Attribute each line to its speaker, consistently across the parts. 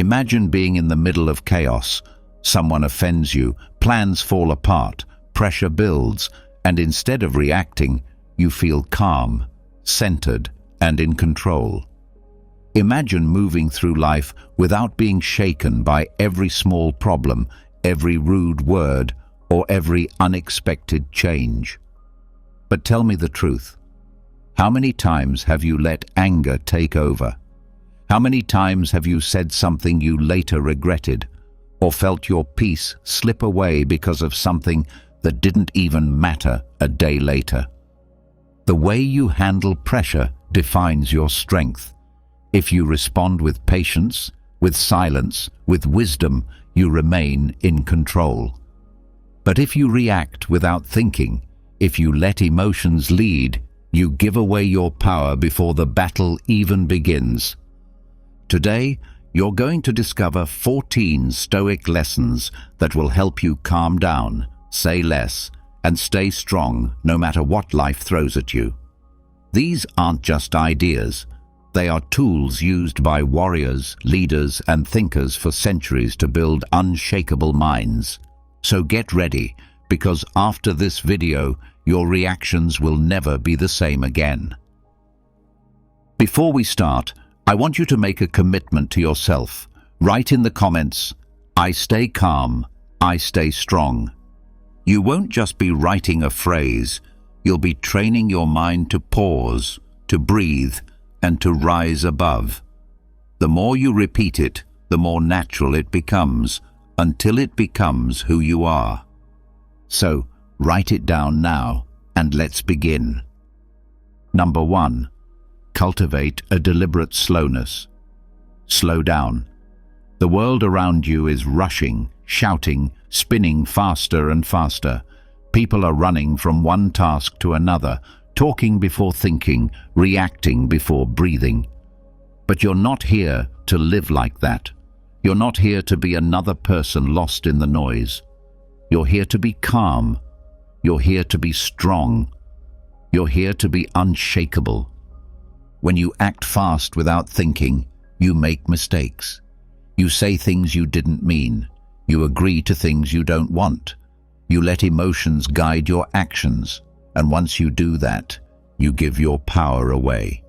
Speaker 1: Imagine being in the middle of chaos. Someone offends you, plans fall apart, pressure builds, and instead of reacting, you feel calm, centered, and in control. Imagine moving through life without being shaken by every small problem, every rude word, or every unexpected change. But tell me the truth. How many times have you let anger take over? How many times have you said something you later regretted, or felt your peace slip away because of something that didn't even matter a day later? The way you handle pressure defines your strength. If you respond with patience, with silence, with wisdom, you remain in control. But if you react without thinking, if you let emotions lead, you give away your power before the battle even begins. Today, you're going to discover 14 Stoic lessons that will help you calm down, say less, and stay strong no matter what life throws at you. These aren't just ideas. They are tools used by warriors, leaders, and thinkers for centuries to build unshakable minds. So get ready, because after this video, your reactions will never be the same again. Before we start, I want you to make a commitment to yourself. Write in the comments, "I stay calm, I stay strong." You won't just be writing a phrase, you'll be training your mind to pause, to breathe, and to rise above. The more you repeat it, the more natural it becomes, until it becomes who you are. So, write it down now, and let's begin. Number 1. Cultivate a deliberate slowness. Slow down. The world around you is rushing, shouting, spinning faster and faster. People are running from one task to another, talking before thinking, reacting before breathing. But you're not here to live like that. You're not here to be another person lost in the noise. You're here to be calm. You're here to be strong. You're here to be unshakable. When you act fast without thinking, you make mistakes. You say things you didn't mean. You agree to things you don't want. You let emotions guide your actions, and once you do that, you give your power away.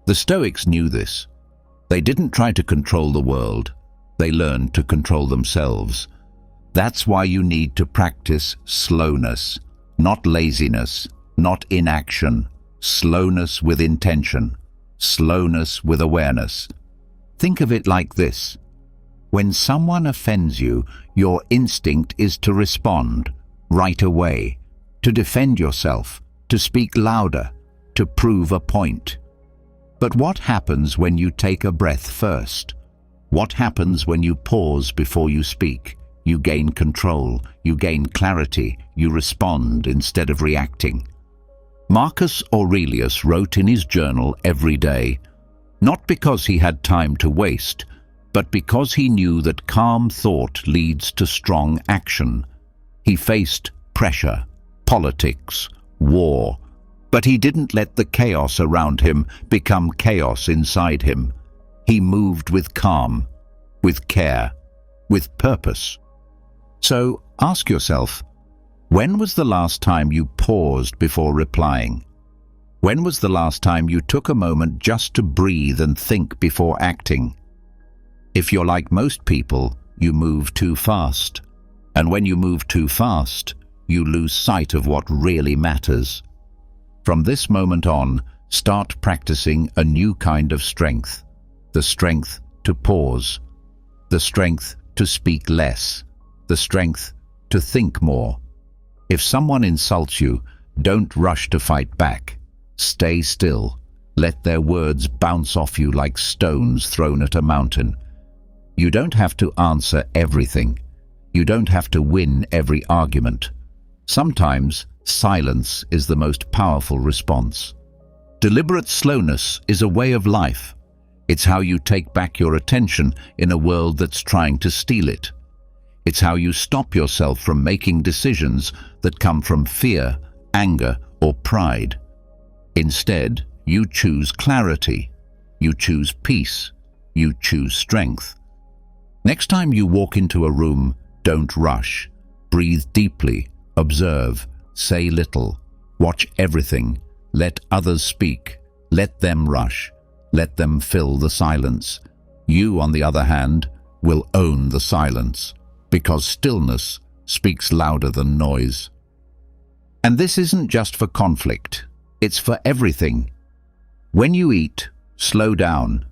Speaker 1: The Stoics knew this. They didn't try to control the world. They learned to control themselves. That's why you need to practice slowness, not laziness, not inaction. Slowness with intention, slowness with awareness. Think of it like this. When someone offends you, your instinct is to respond right away, to defend yourself, to speak louder, to prove a point. But what happens when you take a breath first? What happens when you pause before you speak? You gain control, you gain clarity, you respond instead of reacting. Marcus Aurelius wrote in his journal every day, not because he had time to waste, but because he knew that calm thought leads to strong action. He faced pressure, politics, war, but he didn't let the chaos around him become chaos inside him. He moved with calm, with care, with purpose. So ask yourself, when was the last time you paused before replying? When was the last time you took a moment just to breathe and think before acting? If you're like most people, you move too fast. And when you move too fast, you lose sight of what really matters. From this moment on, start practicing a new kind of strength. The strength to pause. The strength to speak less. The strength to think more. If someone insults you, don't rush to fight back. Stay still. Let their words bounce off you like stones thrown at a mountain. You don't have to answer everything. You don't have to win every argument. Sometimes silence is the most powerful response. Deliberate slowness is a way of life. It's how you take back your attention in a world that's trying to steal it. It's how you stop yourself from making decisions that come from fear, anger, or pride. Instead, you choose clarity. You choose peace. You choose strength. Next time you walk into a room, don't rush. Breathe deeply, observe, say little, watch everything, let others speak, let them rush, let them fill the silence. You, on the other hand, will own the silence, because stillness speaks louder than noise. And this isn't just for conflict, it's for everything. When you eat, slow down,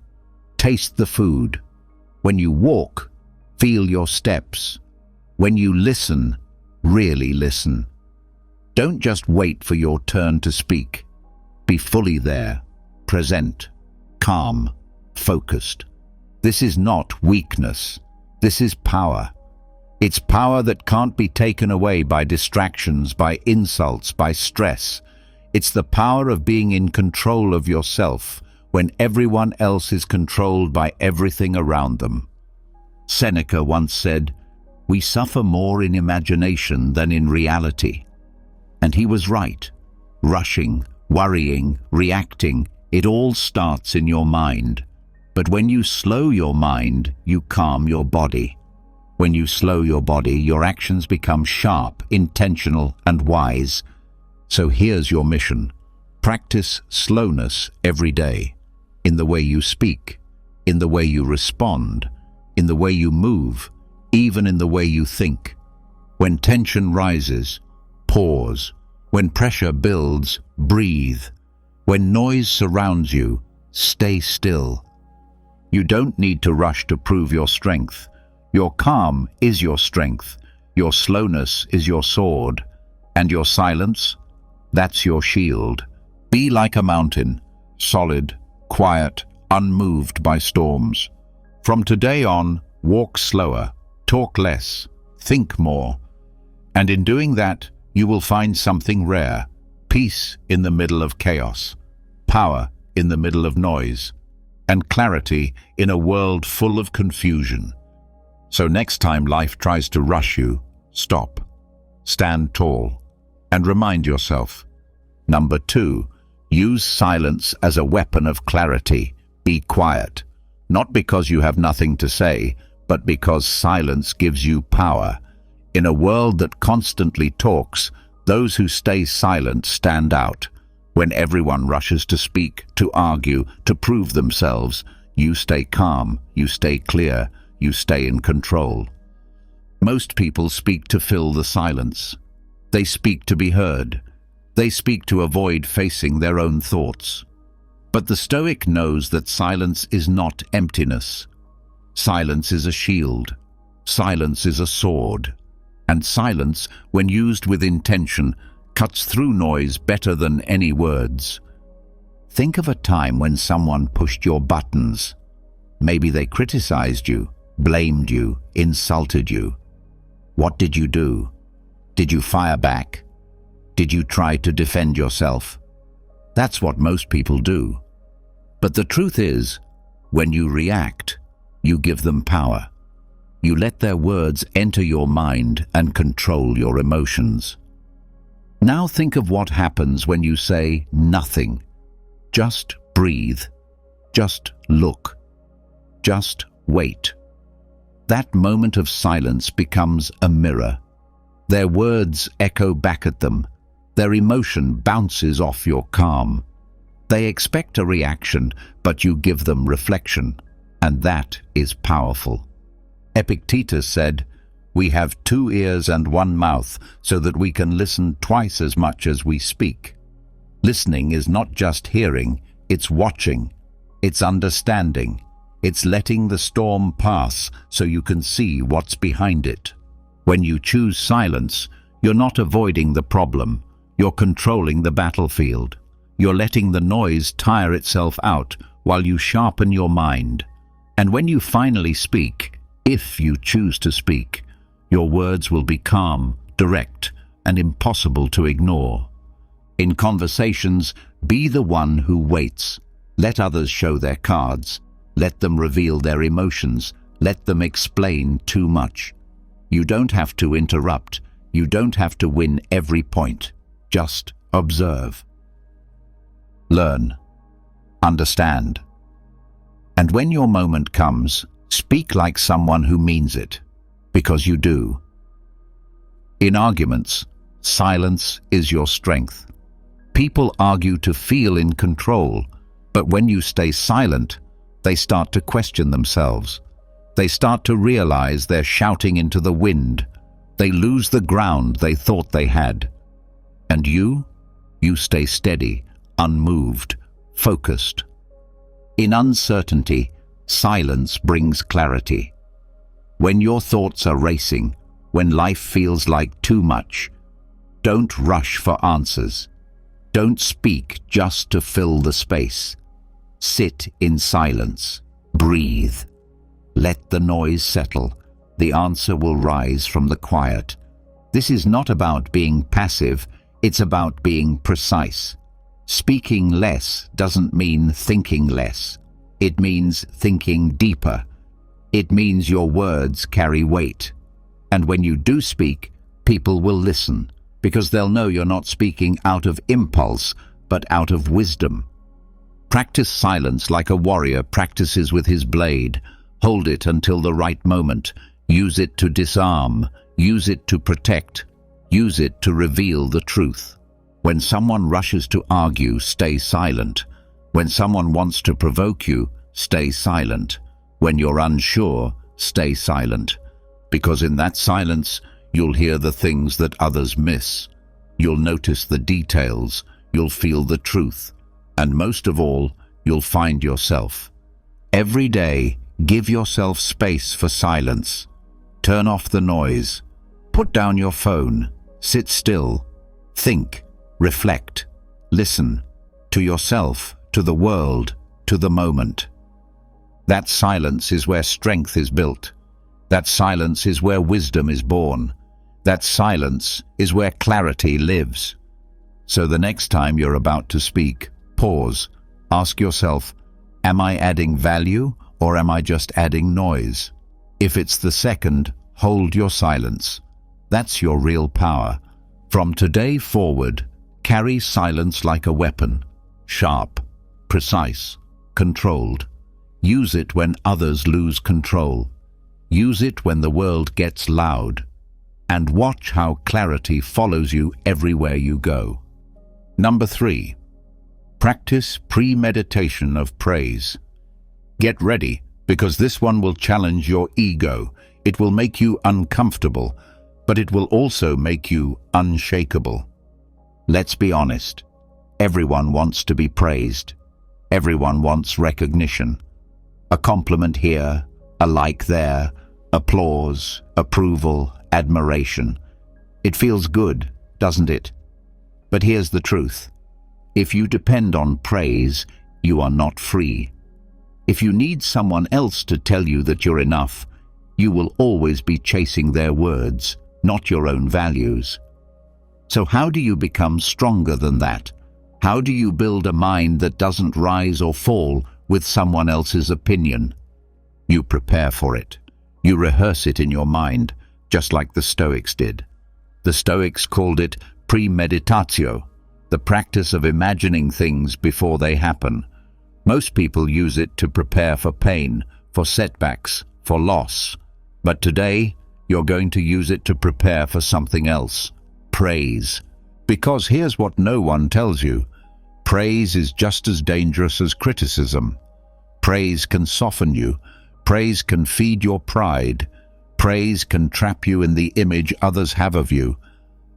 Speaker 1: taste the food. When you walk, feel your steps. When you listen, really listen. Don't just wait for your turn to speak. Be fully there, present, calm, focused. This is not weakness. This is power. It's power that can't be taken away by distractions, by insults, by stress. It's the power of being in control of yourself when everyone else is controlled by everything around them. Seneca once said, "We suffer more in imagination than in reality." And he was right. Rushing, worrying, reacting, it all starts in your mind. But when you slow your mind, you calm your body. When you slow your body, your actions become sharp, intentional, and wise. So here's your mission. Practice slowness every day. In the way you speak, in the way you respond, in the way you move, even in the way you think. When tension rises, pause. When pressure builds, breathe. When noise surrounds you, stay still. You don't need to rush to prove your strength. Your calm is your strength. Your slowness is your sword. And your silence? That's your shield. Be like a mountain, solid, quiet, unmoved by storms. From today on, walk slower, talk less, think more. And in doing that, you will find something rare: peace in the middle of chaos, power in the middle of noise, and clarity in a world full of confusion. So next time life tries to rush you, stop, stand tall, and remind yourself. Number 2, use silence as a weapon of clarity. Be quiet, not because you have nothing to say, but because silence gives you power. In a world that constantly talks, those who stay silent stand out. When everyone rushes to speak, to argue, to prove themselves, you stay calm, you stay clear, you stay in control. Most people speak to fill the silence. They speak to be heard. They speak to avoid facing their own thoughts. But the Stoic knows that silence is not emptiness. Silence is a shield. Silence is a sword. And silence, when used with intention, cuts through noise better than any words. Think of a time when someone pushed your buttons. Maybe they criticized you, blamed you, insulted you. What did you do? Did you fire back? Did you try to defend yourself? That's what most people do. But the truth is, when you react, you give them power. You let their words enter your mind and control your emotions. Now think of what happens when you say nothing. Just breathe. Just look. Just wait. That moment of silence becomes a mirror. Their words echo back at them. Their emotion bounces off your calm. They expect a reaction, but you give them reflection, and that is powerful. Epictetus said, "We have 2 ears and 1 mouth, so that we can listen twice as much as we speak." Listening is not just hearing, it's watching, it's understanding, it's letting the storm pass so you can see what's behind it. When you choose silence, you're not avoiding the problem, you're controlling the battlefield. You're letting the noise tire itself out while you sharpen your mind. And when you finally speak, if you choose to speak, your words will be calm, direct, and impossible to ignore. In conversations, be the one who waits. Let others show their cards. Let them reveal their emotions. Let them explain too much. You don't have to interrupt. You don't have to win every point. Just observe. Learn. Understand. And when your moment comes, Speak like someone who means it, because you do. In arguments, silence is your strength. People argue to feel in control, but when you stay silent, they start to question themselves. They start to realize they're shouting into the wind. They lose the ground they thought they had. And you stay steady, unmoved, focused. In uncertainty, silence brings clarity. When your thoughts are racing, when life feels like too much, don't rush for answers. Don't speak just to fill the space. Sit in silence. Breathe. Let the noise settle. The answer will rise from the quiet. This is not about being passive, it's about being precise. Speaking less doesn't mean thinking less. It means thinking deeper. It means your words carry weight. And when you do speak, people will listen, because they'll know you're not speaking out of impulse, but out of wisdom. Practice silence like a warrior practices with his blade. Hold it until the right moment. Use it to disarm. Use it to protect. Use it to reveal the truth. When someone rushes to argue, stay silent. When someone wants to provoke you, stay silent. When you're unsure, stay silent. Because in that silence, you'll hear the things that others miss. You'll notice the details. You'll feel the truth. And most of all, you'll find yourself. Every day, give yourself space for silence. Turn off the noise. Put down your phone. Sit still. Think. Reflect. Listen. To yourself, to the world, to the moment. That silence is where strength is built. That silence is where wisdom is born. That silence is where clarity lives. So the next time you're about to speak, pause. Ask yourself, am I adding value or am I just adding noise? If it's the second, hold your silence. That's your real power. From today forward, carry silence like a weapon. Sharp, precise, controlled. Use it when others lose control. Use it when the world gets loud. And watch how clarity follows you everywhere you go. Number 3. Practice premeditation of praise. Get ready, because this one will challenge your ego. It will make you uncomfortable, but it will also make you unshakable. Let's be honest. Everyone wants to be praised. Everyone wants recognition. A compliment here, a like there, applause, approval, admiration. It feels good, doesn't it? But here's the truth. If you depend on praise, you are not free. If you need someone else to tell you that you're enough, you will always be chasing their words, not your own values. So how do you become stronger than that? How do you build a mind that doesn't rise or fall with someone else's opinion? You prepare for it. You rehearse it in your mind, just like the Stoics did. The Stoics called it premeditatio, the practice of imagining things before they happen. Most people use it to prepare for pain, for setbacks, for loss. But today, you're going to use it to prepare for something else. Praise. Because here's what no one tells you. Praise is just as dangerous as criticism. Praise can soften you. Praise can feed your pride. Praise can trap you in the image others have of you.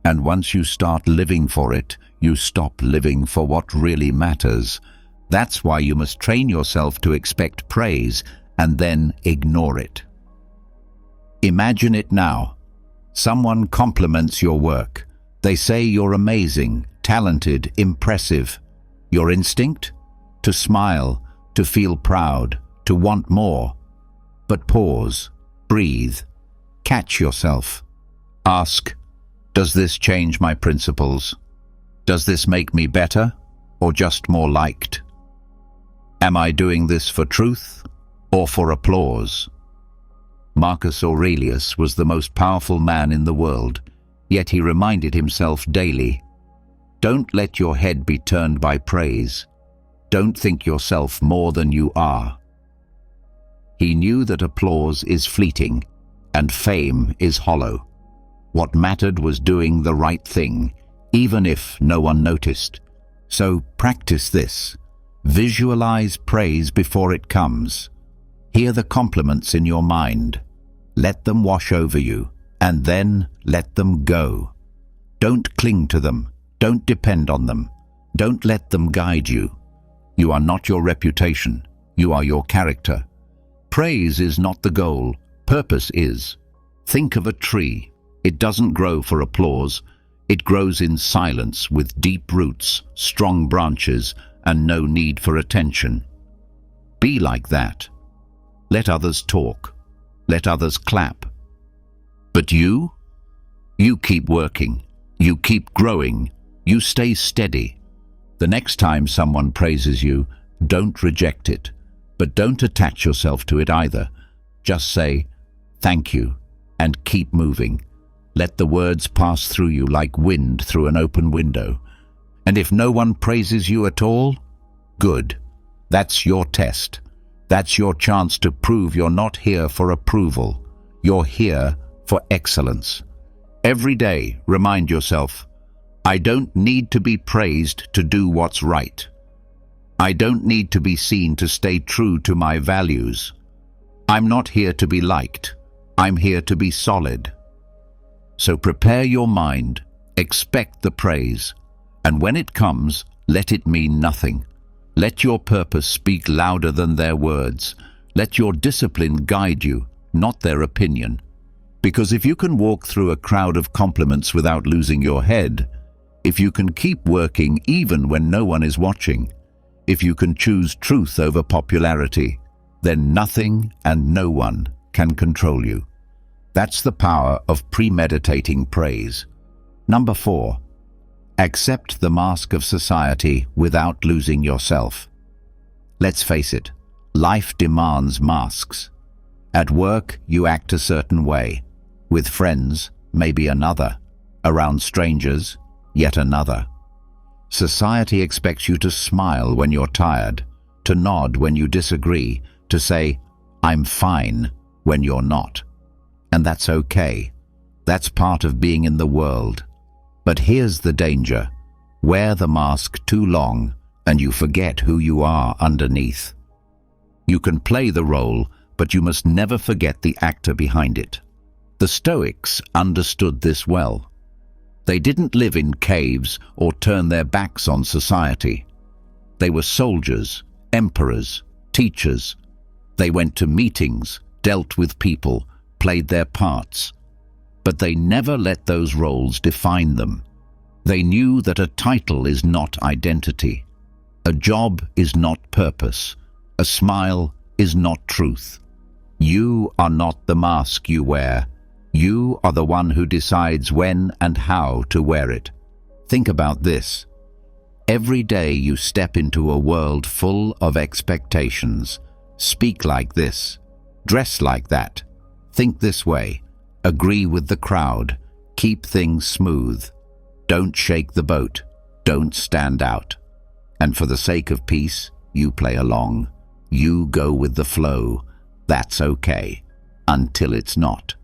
Speaker 1: And once you start living for it, you stop living for what really matters. That's why you must train yourself to expect praise and then ignore it. Imagine it now. Someone compliments your work. They say you're amazing, talented, impressive. Your instinct? To smile, to feel proud, to want more. But pause, breathe, catch yourself. Ask, does this change my principles? Does this make me better or just more liked? Am I doing this for truth or for applause? Marcus Aurelius was the most powerful man in the world, yet he reminded himself daily, don't let your head be turned by praise. Don't think yourself more than you are. He knew that applause is fleeting and fame is hollow. What mattered was doing the right thing, even if no one noticed. So practice this. Visualize praise before it comes. Hear the compliments in your mind. Let them wash over you, and then let them go. Don't cling to them. Don't depend on them. Don't let them guide you. You are not your reputation. You are your character. Praise is not the goal. Purpose is. Think of a tree. It doesn't grow for applause. It grows in silence with deep roots, strong branches, and no need for attention. Be like that. Let others talk. Let others clap. But you? You keep working. You keep growing. You stay steady. The next time someone praises you, don't reject it. But don't attach yourself to it either. Just say, "Thank you," and keep moving. Let the words pass through you like wind through an open window. And if no one praises you at all, good. That's your test. That's your chance to prove you're not here for approval. You're here for excellence. Every day, remind yourself, I don't need to be praised to do what's right. I don't need to be seen to stay true to my values. I'm not here to be liked. I'm here to be solid. So prepare your mind, expect the praise, and when it comes, let it mean nothing. Let your purpose speak louder than their words. Let your discipline guide you, not their opinion. Because if you can walk through a crowd of compliments without losing your head, if you can keep working even when no one is watching, if you can choose truth over popularity, then nothing and no one can control you. That's the power of premeditating praise. Number 4. Accept the mask of society without losing yourself. Let's face it, life demands masks. At work, you act a certain way. With friends, maybe another. Around strangers, yet another. Society expects you to smile when you're tired, to nod when you disagree, to say, "I'm fine," when you're not. And that's okay. That's part of being in the world. But here's the danger. Wear the mask too long and you forget who you are underneath. You can play the role, but you must never forget the actor behind it. The Stoics understood this well. They didn't live in caves or turn their backs on society. They were soldiers, emperors, teachers. They went to meetings, dealt with people, played their parts. But they never let those roles define them. They knew that a title is not identity. A job is not purpose. A smile is not truth. You are not the mask you wear. You are the one who decides when and how to wear it. Think about this. Every day you step into a world full of expectations. Speak like this. Dress like that. Think this way. Agree with the crowd. Keep things smooth. Don't shake the boat. Don't stand out. And for the sake of peace, you play along. You go with the flow. That's okay. Until it's not.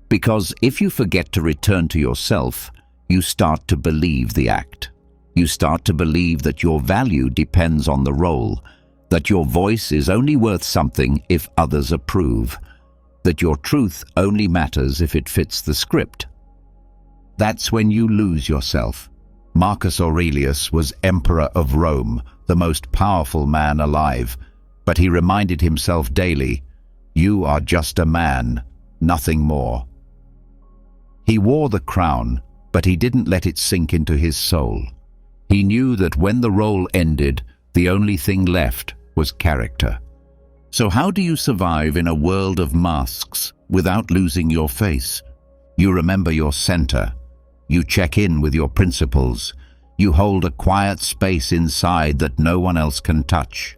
Speaker 1: Because if you forget to return to yourself, you start to believe the act. You start to believe that your value depends on the role, that your voice is only worth something if others approve, that your truth only matters if it fits the script. That's when you lose yourself. Marcus Aurelius was emperor of Rome, the most powerful man alive, but he reminded himself daily, "You are just a man, nothing more." He wore the crown, but he didn't let it sink into his soul. He knew that when the role ended, the only thing left was character. So how do you survive in a world of masks without losing your face? You remember your center. You check in with your principles. You hold a quiet space inside that no one else can touch.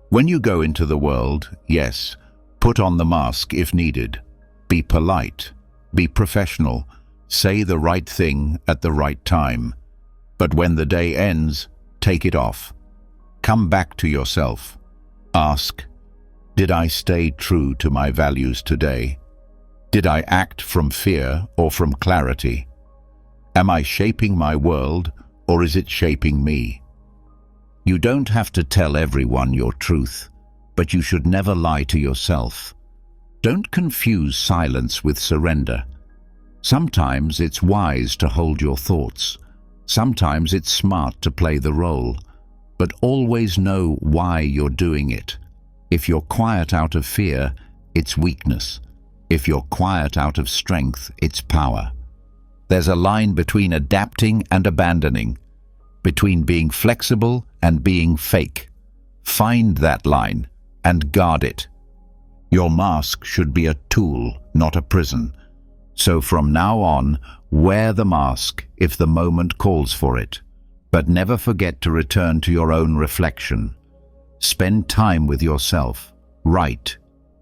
Speaker 1: When you go into the world, yes, put on the mask if needed. Be polite. Be professional. Say the right thing at the right time. But when the day ends, take it off. Come back to yourself. Ask, Did I stay true to my values today? Did I act from fear or from clarity? Am I shaping my world, or is it shaping me? You don't have to tell everyone your truth, but you should never lie to yourself. Don't confuse silence with surrender. Sometimes it's wise to hold your thoughts. Sometimes it's smart to play the role. But always know why you're doing it. If you're quiet out of fear, it's weakness. If you're quiet out of strength, it's power. There's a line between adapting and abandoning, between being flexible and being fake. Find that line and guard it. Your mask should be a tool, not a prison. So from now on, wear the mask if the moment calls for it. But never forget to return to your own reflection. Spend time with yourself. Write,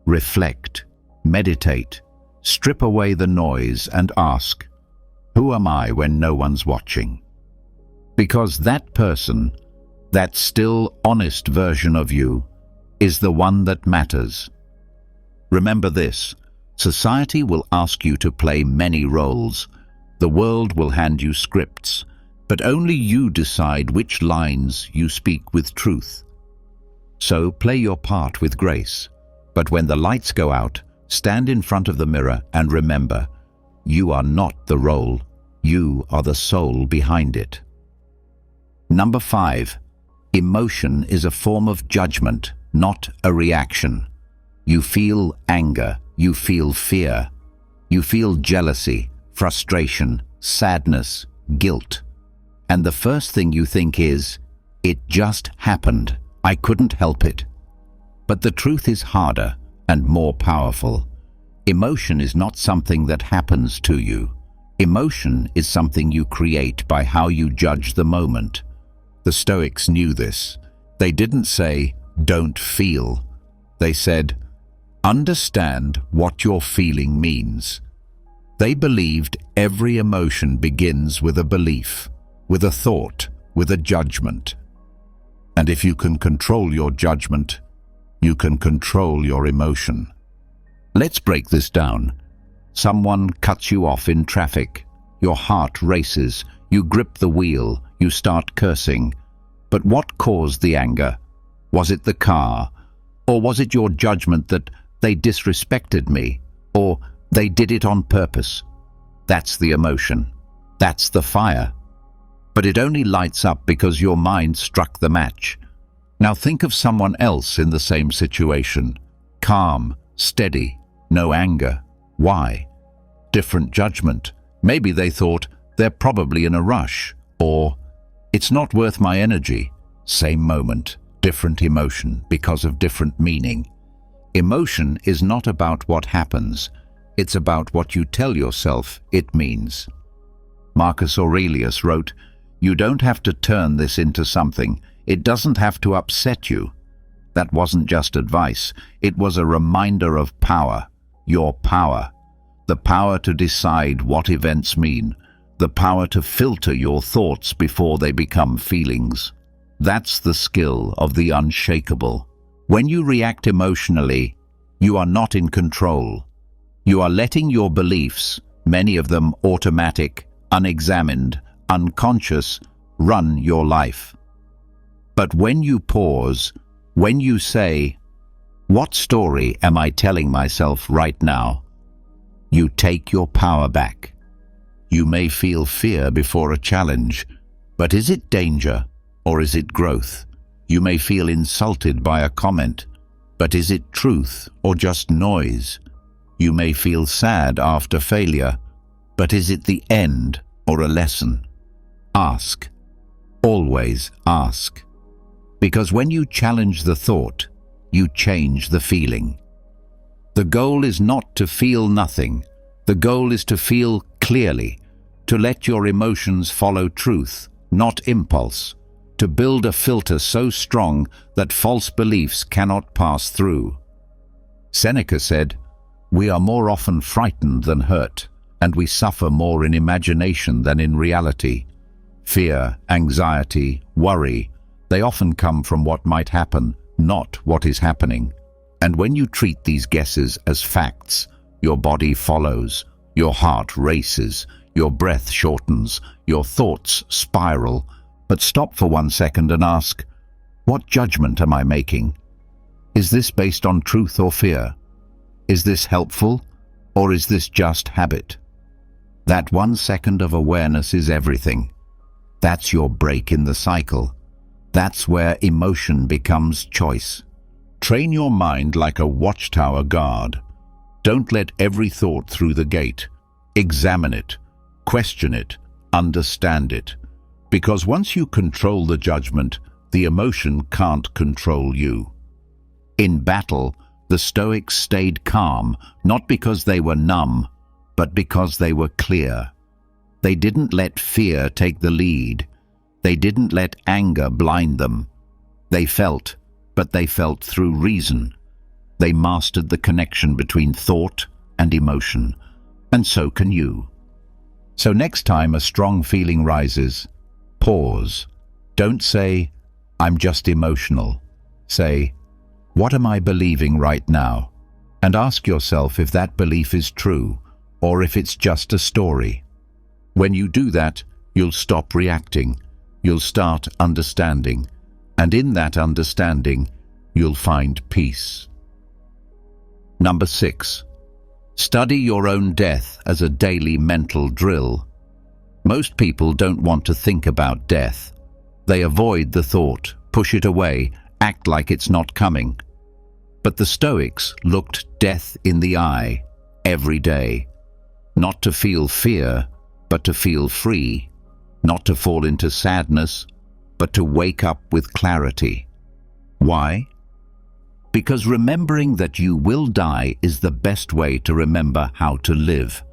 Speaker 1: reflect, meditate. Strip away the noise and ask, who am I when no one's watching? Because that person, that still honest version of you, is the one that matters. Remember this, society will ask you to play many roles. The world will hand you scripts, but only you decide which lines you speak with truth. So play your part with grace, but when the lights go out, stand in front of the mirror and remember, you are not the role, you are the soul behind it. Number 5. Emotion is a form of judgment, not a reaction. You feel anger, you feel fear, you feel jealousy, frustration, sadness, guilt. And the first thing you think is, it just happened, I couldn't help it. But the truth is harder and more powerful. Emotion is not something that happens to you. Emotion is something you create by how you judge the moment. The Stoics knew this. They didn't say, don't feel. They said, understand what your feeling means. They believed every emotion begins with a belief, with a thought, with a judgment. And if you can control your judgment, you can control your emotion. Let's break this down. Someone cuts you off in traffic. Your heart races. You grip the wheel. You start cursing. But what caused the anger? Was it the car? Or was it your judgment that they disrespected me? Or they did it on purpose? That's the emotion. That's the fire. But it only lights up because your mind struck the match. Now think of someone else in the same situation. Calm, steady, no anger. Why? Different judgment. Maybe they thought, they're probably in a rush. Or, it's not worth my energy. Same moment, different emotion because of different meaning. Emotion is not about what happens. It's about what you tell yourself it means. Marcus Aurelius wrote, you don't have to turn this into something. It doesn't have to upset you. That wasn't just advice. It was a reminder of power. Your power. The power to decide what events mean. The power to filter your thoughts before they become feelings. That's the skill of the unshakable. When you react emotionally, you are not in control. You are letting your beliefs, many of them automatic, unexamined, unconscious, run your life. But when you pause, when you say, what story am I telling myself right now? You take your power back. You may feel fear before a challenge, but is it danger or is it growth? You may feel insulted by a comment, but is it truth or just noise? You may feel sad after failure, but is it the end or a lesson? Ask. Always ask. Because when you challenge the thought, you change the feeling. The goal is not to feel nothing. The goal is to feel clearly, to let your emotions follow truth, not impulse, to build a filter so strong that false beliefs cannot pass through. Seneca said, we are more often frightened than hurt, and we suffer more in imagination than in reality. Fear, anxiety, worry, they often come from what might happen, not what is happening. And when you treat these guesses as facts, your body follows, your heart races, your breath shortens, your thoughts spiral. But stop for 1 second and ask, what judgment am I making? Is this based on truth or fear? Is this helpful, or is this just habit? That 1 second of awareness is everything. That's your break in the cycle. That's where emotion becomes choice. Train your mind like a watchtower guard. Don't let every thought through the gate. Examine it, question it, understand it. Because once you control the judgment, the emotion can't control you. In battle, the Stoics stayed calm, not because they were numb, but because they were clear. They didn't let fear take the lead. They didn't let anger blind them. They felt, but they felt through reason. They mastered the connection between thought and emotion, and so can you. So next time a strong feeling rises, pause. Don't say, I'm just emotional. Say, what am I believing right now? And ask yourself if that belief is true, or if it's just a story. When you do that, you'll stop reacting. You'll start understanding. And in that understanding, you'll find peace. Number 6. Study your own death as a daily mental drill. Most people don't want to think about death. They avoid the thought, push it away, act like it's not coming. But the Stoics looked death in the eye every day. Not to feel fear, but to feel free. Not to fall into sadness, but to wake up with clarity. Why? Because remembering that you will die is the best way to remember how to live.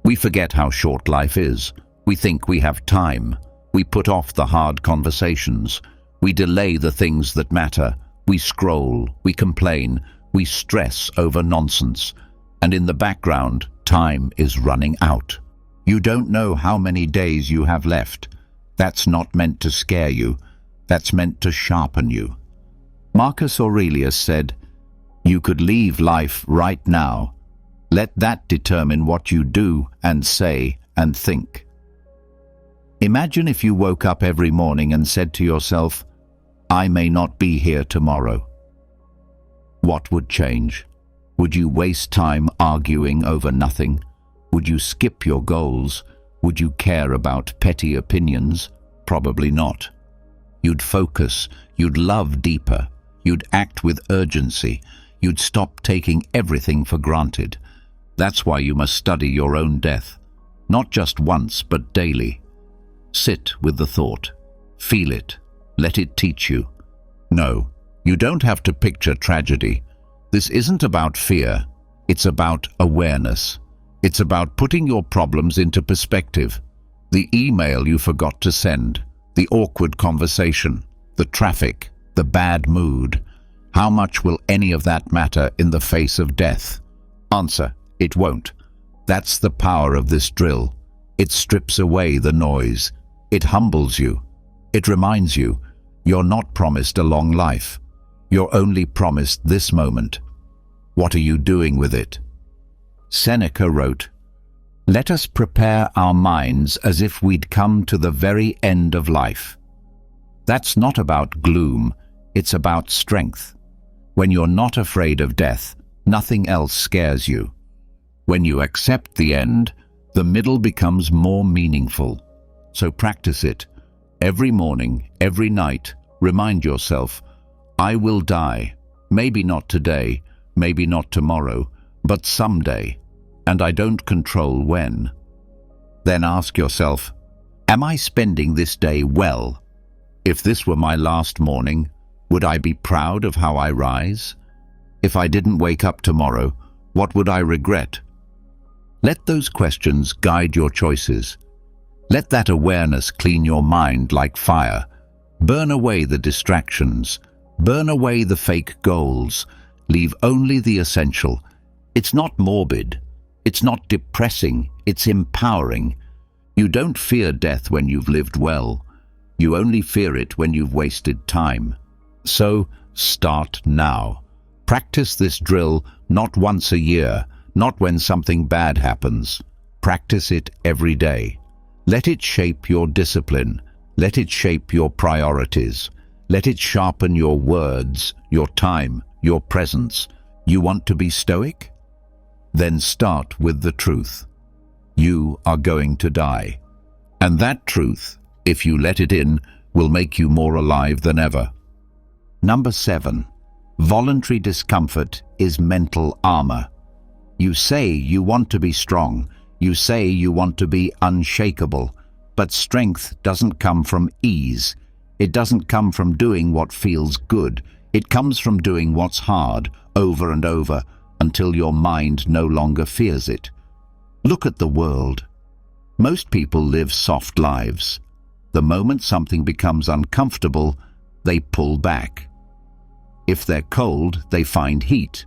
Speaker 1: We forget how short life is. We think we have time. We put off the hard conversations. We delay the things that matter. We scroll, we complain, we stress over nonsense. And in the background, time is running out. You don't know how many days you have left. That's not meant to scare you. That's meant to sharpen you. Marcus Aurelius said, "You could leave life right now. Let that determine what you do and say and think." Imagine if you woke up every morning and said to yourself, I may not be here tomorrow. What would change? Would you waste time arguing over nothing? Would you skip your goals? Would you care about petty opinions? Probably not. You'd focus, you'd love deeper, you'd act with urgency, you'd stop taking everything for granted. That's why you must study your own death, not just once but daily. Sit with the thought, feel it, let it teach you. No, you don't have to picture tragedy. This isn't about fear, it's about awareness. It's about putting your problems into perspective. The email you forgot to send, the awkward conversation, the traffic, the bad mood. How much will any of that matter in the face of death? Answer, it won't. That's the power of this drill. It strips away the noise. It humbles you. It reminds you, you're not promised a long life. You're only promised this moment. What are you doing with it? Seneca wrote, "Let us prepare our minds as if we'd come to the very end of life." That's not about gloom, it's about strength. When you're not afraid of death, nothing else scares you. When you accept the end, the middle becomes more meaningful. So practice it. Every morning, every night, remind yourself, I will die. Maybe not today, maybe not tomorrow, but someday, and I don't control when. Then ask yourself, am I spending this day well? If this were my last morning, would I be proud of how I rise? If I didn't wake up tomorrow, what would I regret? Let those questions guide your choices. Let that awareness clean your mind like fire. Burn away the distractions. Burn away the fake goals. Leave only the essential. It's not morbid. It's not depressing. It's empowering. You don't fear death when you've lived well. You only fear it when you've wasted time. So start now. Practice this drill not once a year, not when something bad happens. Practice it every day. Let it shape your discipline. Let it shape your priorities. Let it sharpen your words, your time, your presence. You want to be stoic? Then start with the truth. You are going to die. And that truth, if you let it in, will make you more alive than ever. Number 7. Voluntary discomfort is mental armor. You say you want to be strong. You say you want to be unshakable. But strength doesn't come from ease. It doesn't come from doing what feels good. It comes from doing what's hard, over and over, until your mind no longer fears it. Look at the world. Most people live soft lives. The moment something becomes uncomfortable, they pull back. If they're cold, they find heat.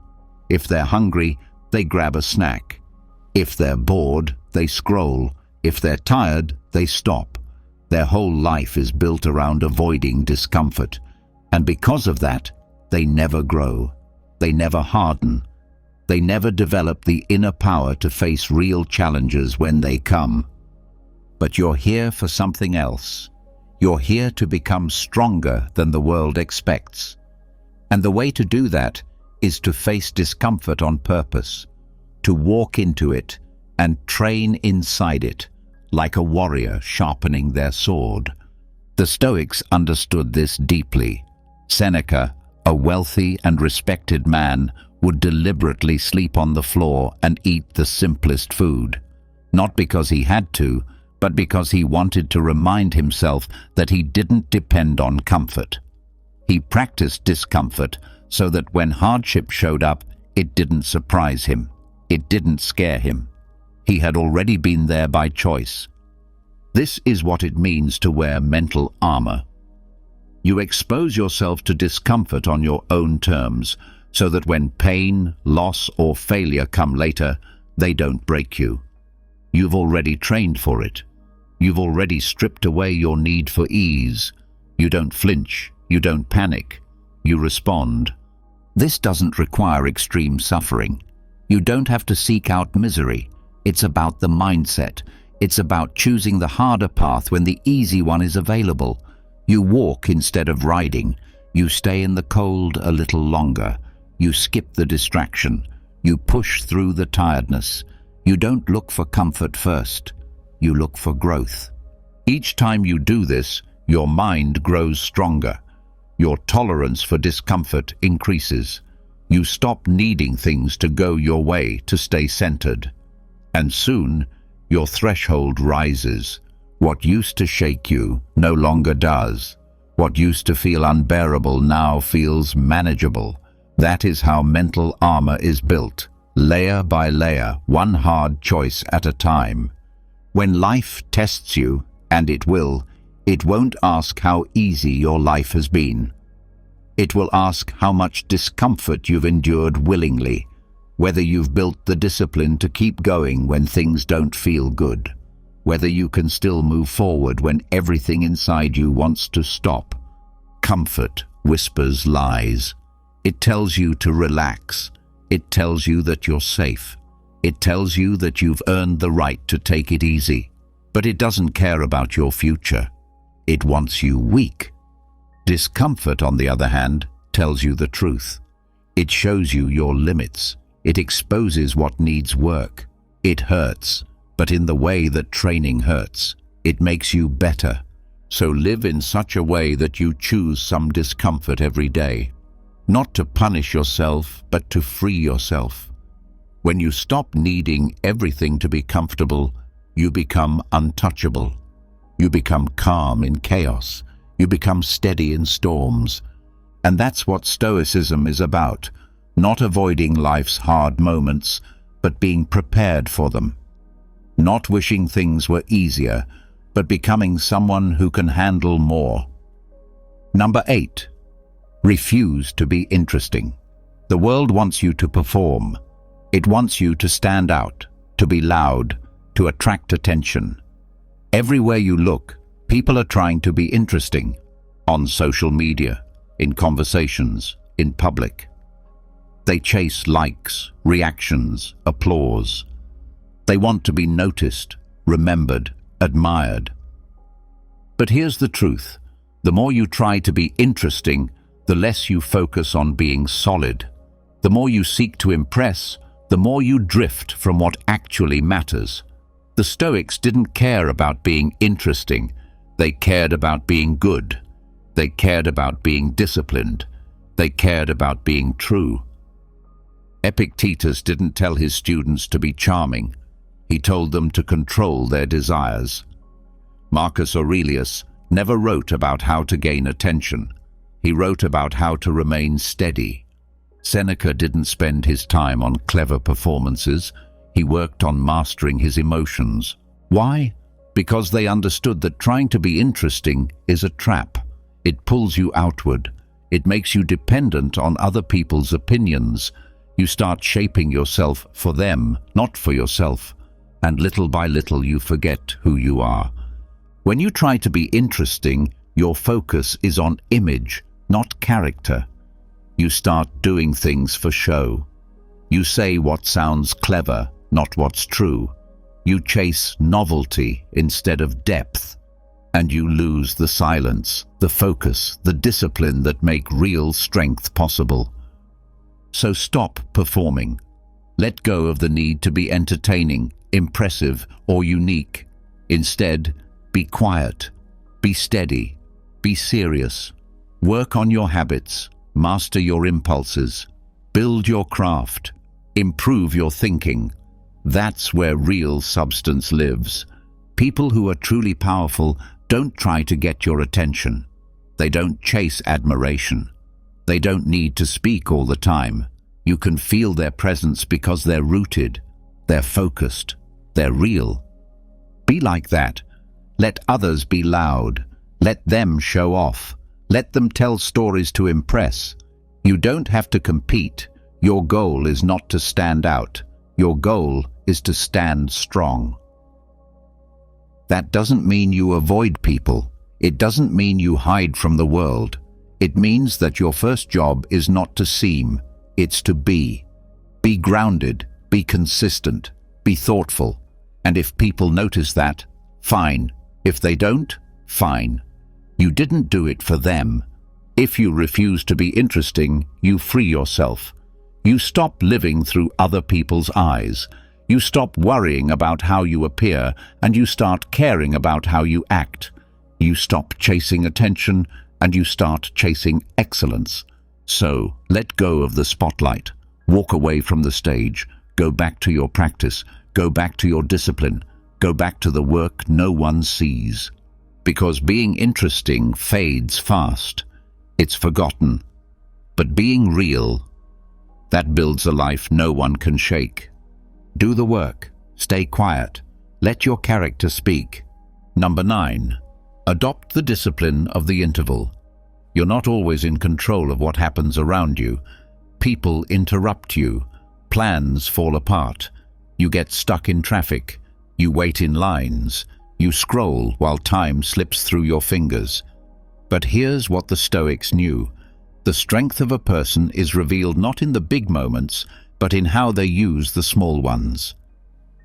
Speaker 1: If they're hungry, they grab a snack. If they're bored, they scroll. If they're tired, they stop. Their whole life is built around avoiding discomfort. And because of that, they never grow. They never harden. They never develop the inner power to face real challenges when they come. But you're here for something else. You're here to become stronger than the world expects. And the way to do that is to face discomfort on purpose, to walk into it and train inside it, like a warrior sharpening their sword. The Stoics understood this deeply. Seneca, a wealthy and respected man, would deliberately sleep on the floor and eat the simplest food, not because he had to, but because he wanted to remind himself that he didn't depend on comfort. He practiced discomfort so that when hardship showed up, it didn't surprise him. It didn't scare him. He had already been there by choice. This is what it means to wear mental armor. You expose yourself to discomfort on your own terms, so that when pain, loss, or failure come later, they don't break you. You've already trained for it. You've already stripped away your need for ease. You don't flinch. You don't panic. You respond. This doesn't require extreme suffering. You don't have to seek out misery. It's about the mindset. It's about choosing the harder path when the easy one is available. You walk instead of riding. You stay in the cold a little longer. You skip the distraction. You push through the tiredness. You don't look for comfort first. You look for growth. Each time you do this, your mind grows stronger. Your tolerance for discomfort increases. You stop needing things to go your way to stay centered. And soon, your threshold rises. What used to shake you no longer does. What used to feel unbearable now feels manageable. That is how mental armor is built, layer by layer, one hard choice at a time. When life tests you, and it will, it won't ask how easy your life has been. It will ask how much discomfort you've endured willingly, whether you've built the discipline to keep going when things don't feel good, whether you can still move forward when everything inside you wants to stop. Comfort whispers lies. It tells you to relax. It tells you that you're safe. It tells you that you've earned the right to take it easy. But it doesn't care about your future. It wants you weak. Discomfort, on the other hand, tells you the truth. It shows you your limits. It exposes what needs work. It hurts, but in the way that training hurts. It makes you better. So live in such a way that you choose some discomfort every day. Not to punish yourself, but to free yourself. When you stop needing everything to be comfortable, you become untouchable. You become calm in chaos. You become steady in storms. And that's what Stoicism is about. Not avoiding life's hard moments, but being prepared for them. Not wishing things were easier, but becoming someone who can handle more. Number 8. Refuse to be interesting. The world wants you to perform. It wants you to stand out, to be loud, to attract attention. Everywhere you look, people are trying to be interesting. On social media, in conversations, in public. They chase likes, reactions, applause. They want to be noticed, remembered, admired. But here's the truth. The more you try to be interesting, the less you focus on being solid. The more you seek to impress, the more you drift from what actually matters. The Stoics didn't care about being interesting. They cared about being good. They cared about being disciplined. They cared about being true. Epictetus didn't tell his students to be charming. He told them to control their desires. Marcus Aurelius never wrote about how to gain attention. He wrote about how to remain steady. Seneca didn't spend his time on clever performances. He worked on mastering his emotions. Why? Because they understood that trying to be interesting is a trap. It pulls you outward. It makes you dependent on other people's opinions. You start shaping yourself for them, not for yourself. And little by little you forget who you are. When you try to be interesting, your focus is on image, not character. You start doing things for show. You say what sounds clever, not what's true. You chase novelty instead of depth. And you lose the silence, the focus, the discipline that make real strength possible. So stop performing. Let go of the need to be entertaining, impressive, or unique. Instead, be quiet, be steady, be serious. Work on your habits, master your impulses, build your craft, improve your thinking. That's where real substance lives. People who are truly powerful don't try to get your attention. They don't chase admiration. They don't need to speak all the time. You can feel their presence because they're rooted, they're focused, they're real. Be like that. Let others be loud. Let them show off. Let them tell stories to impress. You don't have to compete. Your goal is not to stand out. Your goal is to stand strong. That doesn't mean you avoid people. It doesn't mean you hide from the world. It means that your first job is not to seem, it's to be. Be grounded, be consistent, be thoughtful. And if people notice that, fine. If they don't, fine. You didn't do it for them. If you refuse to be interesting, you free yourself. You stop living through other people's eyes. You stop worrying about how you appear, and you start caring about how you act. You stop chasing attention, and you start chasing excellence. So, let go of the spotlight. Walk away from the stage. Go back to your practice. Go back to your discipline. Go back to the work no one sees. Because being interesting fades fast. It's forgotten. But being real, that builds a life no one can shake. Do the work. Stay quiet. Let your character speak. Number 9. Adopt the discipline of the interval. You're not always in control of what happens around you. People interrupt you. Plans fall apart. You get stuck in traffic. You wait in lines. You scroll while time slips through your fingers. But here's what the Stoics knew. The strength of a person is revealed not in the big moments, but in how they use the small ones.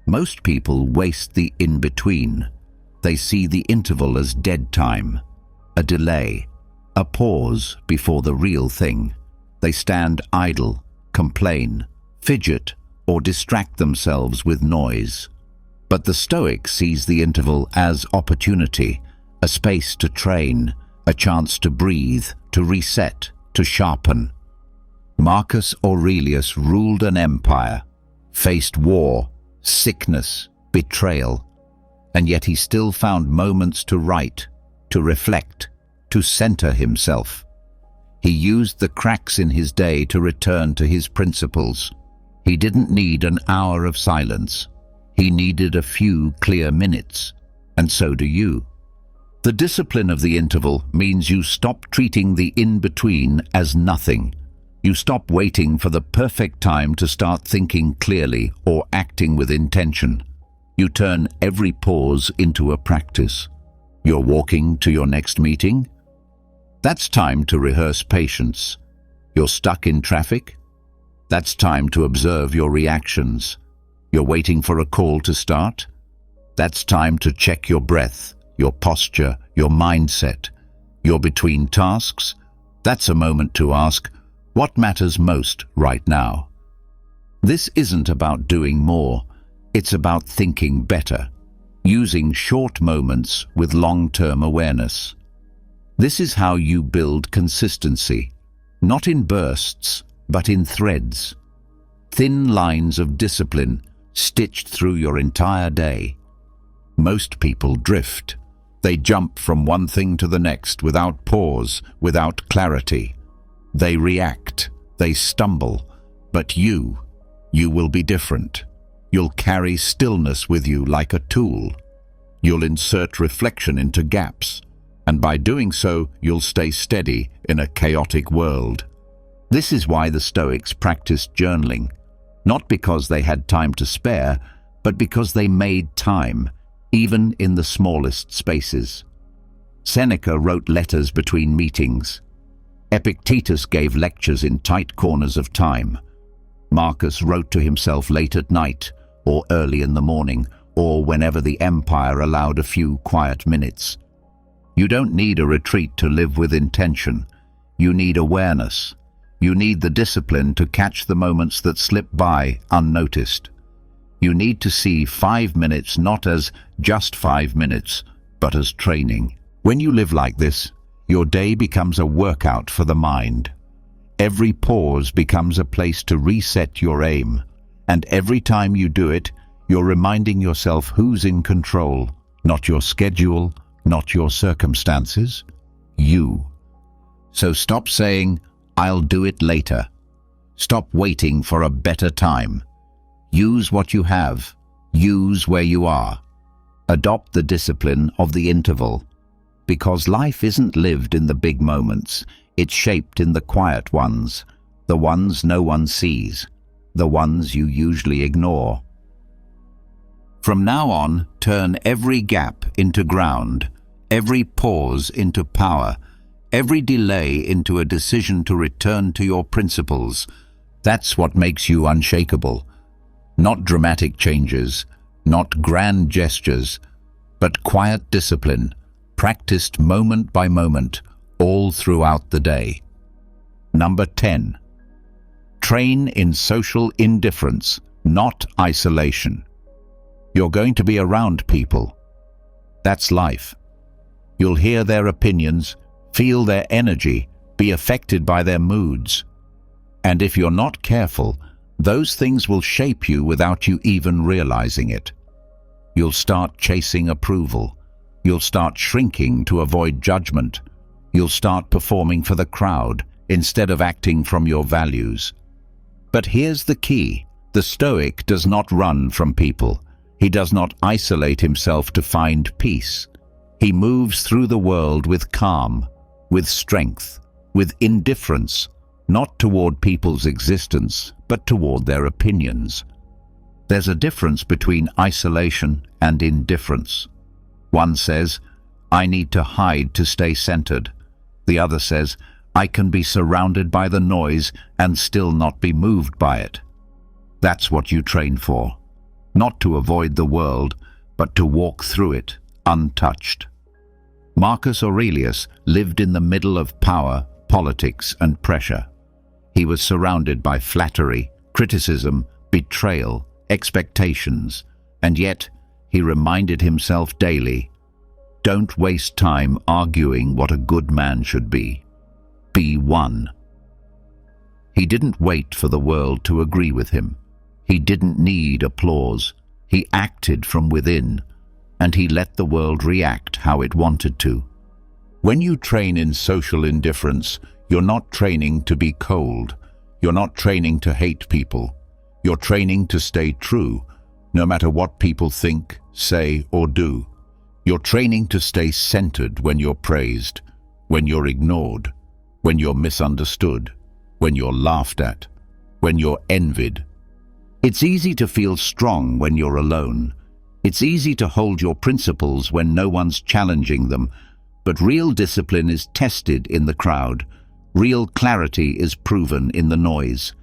Speaker 1: Most people waste the in-between. They see the interval as dead time, a delay, a pause before the real thing. They stand idle, complain, fidget, or distract themselves with noise. But the Stoic sees the interval as opportunity, a space to train, a chance to breathe, to reset, to sharpen. Marcus Aurelius ruled an empire, faced war, sickness, betrayal, and yet he still found moments to write, to reflect, to center himself. He used the cracks in his day to return to his principles. He didn't need an hour of silence. He needed a few clear minutes, and so do you. The discipline of the interval means you stop treating the in-between as nothing. You stop waiting for the perfect time to start thinking clearly or acting with intention. You turn every pause into a practice. You're walking to your next meeting? That's time to rehearse patience. You're stuck in traffic? That's time to observe your reactions. You're waiting for a call to start? That's time to check your breath, your posture, your mindset. You're between tasks? That's a moment to ask, what matters most right now? This isn't about doing more, it's about thinking better, using short moments with long-term awareness. This is how you build consistency, not in bursts, but in threads. Thin lines of discipline stitched through your entire day. Most people drift. They jump from one thing to the next without pause, without clarity. They react, they stumble, but you will be different. You'll carry stillness with you like a tool. You'll insert reflection into gaps, and by doing so, you'll stay steady in a chaotic world. This is why the Stoics practiced journaling, not because they had time to spare, but because they made time, even in the smallest spaces. Seneca wrote letters between meetings. Epictetus gave lectures in tight corners of time. Marcus wrote to himself late at night, or early in the morning, or whenever the empire allowed a few quiet minutes. You don't need a retreat to live with intention. You need awareness. You need the discipline to catch the moments that slip by unnoticed. You need to see 5 minutes not as just 5 minutes, but as training. When you live like this, your day becomes a workout for the mind. Every pause becomes a place to reset your aim, and every time you do it, you're reminding yourself who's in control, not your schedule, not your circumstances, you. So stop saying, "I'll do it later." Stop waiting for a better time. Use what you have. Use where you are. Adopt the discipline of the interval, because life isn't lived in the big moments. It's shaped in the quiet ones, the ones no one sees, the ones you usually ignore. From now on, turn every gap into ground, every pause into power, every delay into a decision to return to your principles. That's what makes you unshakable. Not dramatic changes, not grand gestures, but quiet discipline, practiced moment by moment, all throughout the day. Number 10. Train in social indifference, not isolation. You're going to be around people. That's life. You'll hear their opinions, feel their energy, be affected by their moods. And if you're not careful, those things will shape you without you even realizing it. You'll start chasing approval. You'll start shrinking to avoid judgment. You'll start performing for the crowd instead of acting from your values. But here's the key. The Stoic does not run from people. He does not isolate himself to find peace. He moves through the world with calm, with strength, with indifference, not toward people's existence, but toward their opinions. There's a difference between isolation and indifference. One says, "I need to hide to stay centered." The other says, "I can be surrounded by the noise and still not be moved by it." That's what you train for. Not to avoid the world, but to walk through it untouched. Marcus Aurelius lived in the middle of power, politics, and pressure. He was surrounded by flattery, criticism, betrayal, expectations, and yet he reminded himself daily, "Don't waste time arguing what a good man should be. Be one." He didn't wait for the world to agree with him. He didn't need applause. He acted from within, and he let the world react how it wanted to. When you train in social indifference, you're not training to be cold. You're not training to hate people. You're training to stay true, no matter what people think, say, or do. You're training to stay centered when you're praised, when you're ignored, when you're misunderstood, when you're laughed at, when you're envied. It's easy to feel strong when you're alone. It's easy to hold your principles when no one's challenging them, but real discipline is tested in the crowd. Real clarity is proven in the noise.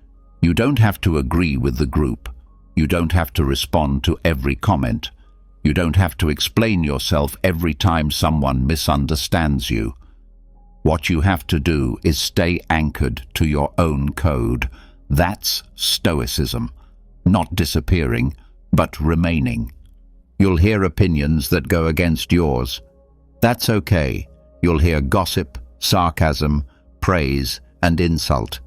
Speaker 1: You don't have to agree with the group. You don't have to respond to every comment. You don't have to explain yourself every time someone misunderstands you. What you have to do is stay anchored to your own code. That's Stoicism. Not disappearing, but remaining. You'll hear opinions that go against yours. That's okay. You'll hear gossip, sarcasm, praise, and insult.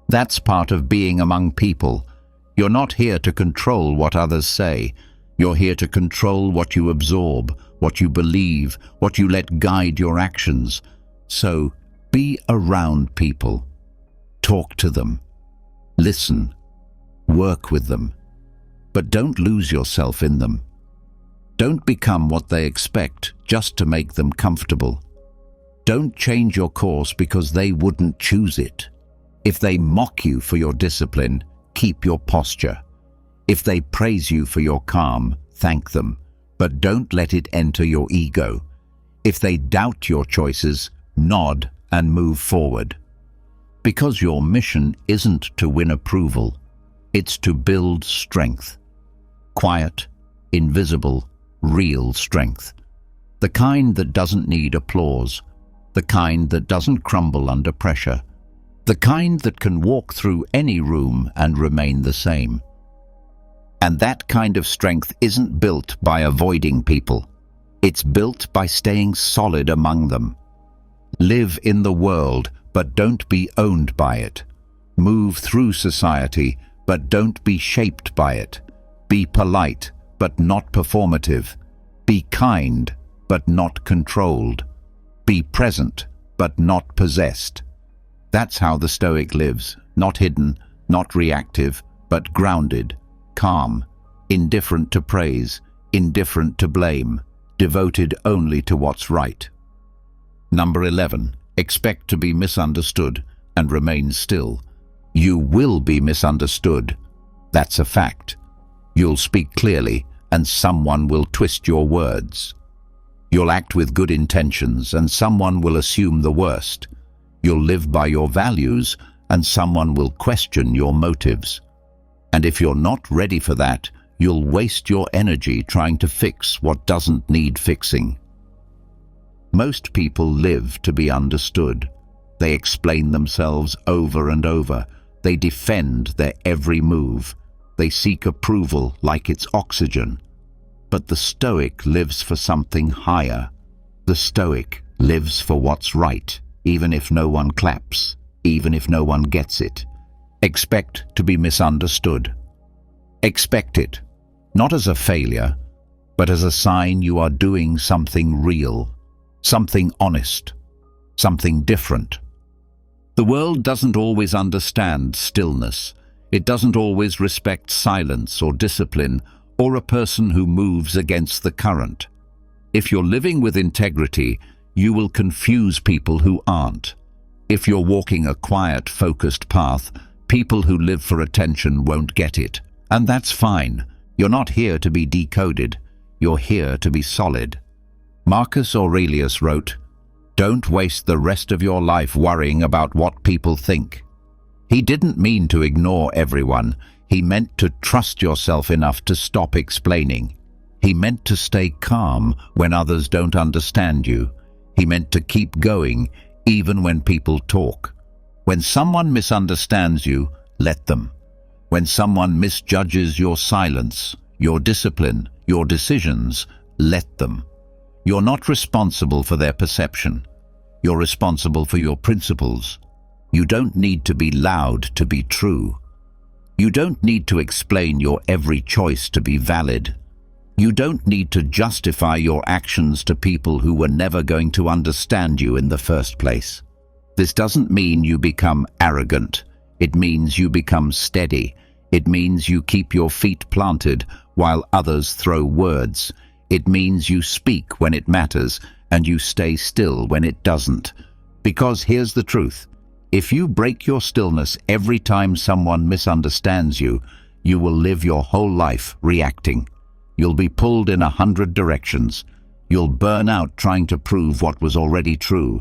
Speaker 1: That's part of being among people. You're not here to control what others say. You're here to control what you absorb, what you believe, what you let guide your actions. So, be around people. Talk to them. Listen. Work with them. But don't lose yourself in them. Don't become what they expect just to make them comfortable. Don't change your course because they wouldn't choose it. If they mock you for your discipline, keep your posture. If they praise you for your calm, thank them, but don't let it enter your ego. If they doubt your choices, nod and move forward. Because your mission isn't to win approval, it's to build strength. Quiet, invisible, real strength. The kind that doesn't need applause. The kind that doesn't crumble under pressure. The kind that can walk through any room and remain the same. And that kind of strength isn't built by avoiding people. It's built by staying solid among them. Live in the world, but don't be owned by it. Move through society, but don't be shaped by it. Be polite, but not performative. Be kind, but not controlled. Be present, but not possessed. That's how the Stoic lives, not hidden, not reactive, but grounded, calm, indifferent to praise, indifferent to blame, devoted only to what's right. Number 11. Expect to be misunderstood and remain still. You will be misunderstood. That's a fact. You'll speak clearly and someone will twist your words. You'll act with good intentions and someone will assume the worst. You'll live by your values and someone will question your motives. And if you're not ready for that, you'll waste your energy trying to fix what doesn't need fixing. Most people live to be understood. They explain themselves over and over. They defend their every move. They seek approval like it's oxygen. But the Stoic lives for something higher. The Stoic lives for what's right, even if no one claps, even if no one gets it. Expect to be misunderstood. Expect it, not as a failure, but as a sign you are doing something real, something honest, something different. The world doesn't always understand stillness. It doesn't always respect silence or discipline or a person who moves against the current. If you're living with integrity, you will confuse people who aren't. If you're walking a quiet, focused path, people who live for attention won't get it. And that's fine. You're not here to be decoded. You're here to be solid. Marcus Aurelius wrote, "Don't waste the rest of your life worrying about what people think." He didn't mean to ignore everyone. He meant to trust yourself enough to stop explaining. He meant to stay calm when others don't understand you. He meant to keep going even when people talk. When someone misunderstands you, let them. When someone misjudges your silence, your discipline, your decisions, let them. You're not responsible for their perception. You're responsible for your principles. You don't need to be loud to be true. You don't need to explain your every choice to be valid. You don't need to justify your actions to people who were never going to understand you in the first place. This doesn't mean you become arrogant. It means you become steady. It means you keep your feet planted while others throw words. It means you speak when it matters and you stay still when it doesn't. Because here's the truth. If you break your stillness every time someone misunderstands you, you will live your whole life reacting. You'll be pulled in 100 directions. You'll burn out trying to prove what was already true.